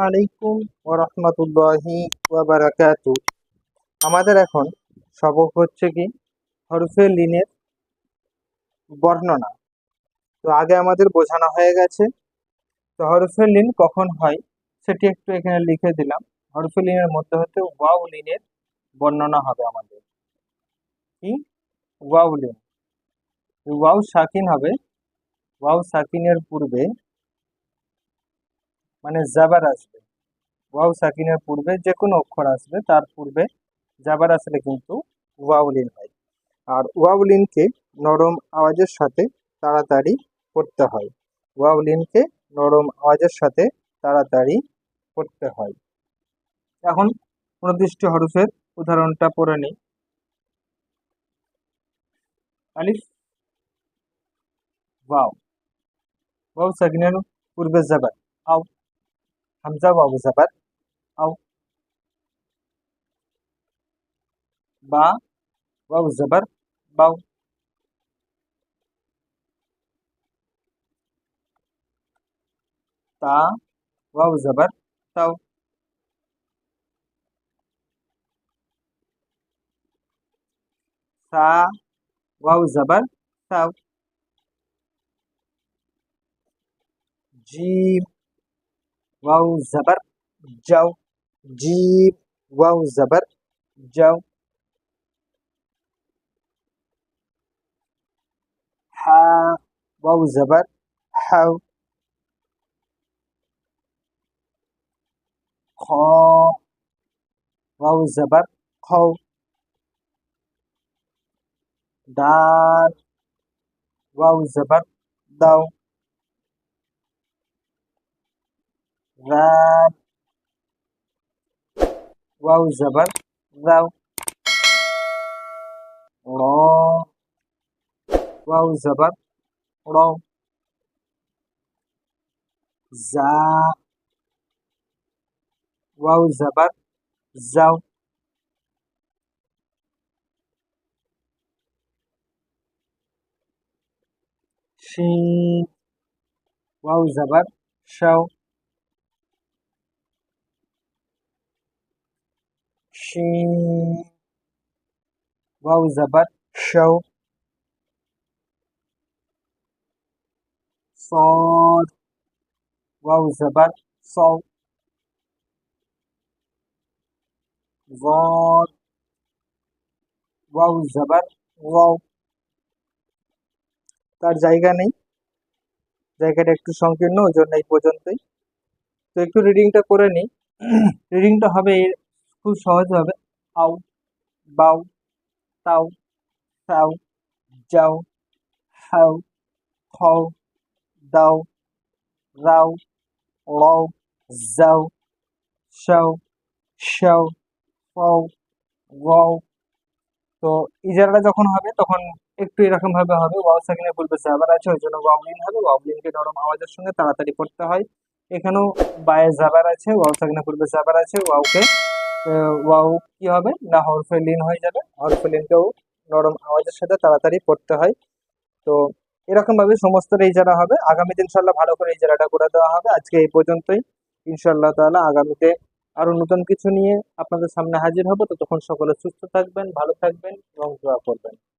আলাইকুম ওয়া রাহমাতুল্লাহি ওয়া বারাকাতু। আমাদের এখন সবক হচ্ছে কি হরফে লিনের বর্ণনা। তো আগে আমাদের বোঝানো হয়ে গেছে। তো হরফে লিন কখন হয় সেটি একটু এখানে লিখে দিলাম। হরফে লিনের মধ্যে হচ্ছে ওয়াও লিনের বর্ণনা হবে আমাদের। কি ওয়াও লিন, ওয়াও সাকিন হবে। ওয়াও সাকিনের পূর্বে মানে জাবার আসবে। ওয়াও সাকিনের পূর্বে যে কোনো অক্ষর আসবে, তার পূর্বে জাবার আসলে কিন্তু ওয়াউলিন হয়। আর ওয়াউলিনকে নরম আওয়াজের সাথে তাড়াতাড়ি পড়তে হয়। ওয়াউলিনকে নরম আওয়াজের সাথে তাড়াতাড়ি পড়তে হয়। এখন নির্দিষ্ট হরফের উদাহরণটা পড়ে নিই। আলিফ ওয়াও, ওয়াও সাকিনের পূর্বে জাবার আও। হামজা ওয়াও জাবার আও। বা ওয়াও জাবার বাও। তা ওয়াও জাবার তাও। সা ওয়াও জাবার সাও। জিম ওয়াও জাবার যাও। জিম ওয়াও জাবার যাও। হা ওয়াও জাবার হাও। খ ওয়াও জাবার খও। দাল ওয়াও জাবার দাও। রাল ওয়াও জাবার রাও। র ওয়াও জাবার রও। জা ওয়াও জাবার যাও। শিন ওয়াও জাবার শাও। শিন ওয়াও জাবার শাও। صاد واو زبر صو. ضاد ওয়াও জাবার ওয়াও। তার জায়গা নেই, জায়গাটা একটু সংকীর্ণ, ওই জন্য এই পর্যন্তই। তো একটু রিডিংটা করে নিই। রিডিংটা হবে খুব সহজ হবে। আও বাও তাও সাও যাও হাও খাও দাও রাও রও যাও শাও শাও ফাও ওয়াও। তো ইজারাটা যখন হবে তখন একটু এরকম ভাবে হবে। ওয়াও সাকিনের পূর্বে জাবার আছে, ওই জন্য ওয়াউলিন হবে। ওয়াউলিনকে নরম আওয়াজের সঙ্গে তাড়াতাড়ি পড়তে হয়। এখানেও বায়ে জাবার আছে, ওয়াও সাকিনের পূর্বে জাবার আছে। ওয়াওকে ওয়াও কি হবে না হরফে লিন হয়ে যাবে। হরফে লিনকেও নরম আওয়াজের সাথে তাড়াতাড়ি পড়তে হয়। তো এরকম ভাবে সমস্ত ইজারা হবে। আগামীতে ইনশাল্লাহ ভালো করে ইজারাটা করে দেওয়া হবে। আজকে এই পর্যন্তই। ইনশাল্লাহ তাআলা আগামীতে আরো নতুন কিছু নিয়ে আপনাদের সামনে হাজির হব। তো তখন সকলে সুস্থ থাকবেন, ভালো থাকবেন এবং দোয়া করবেন।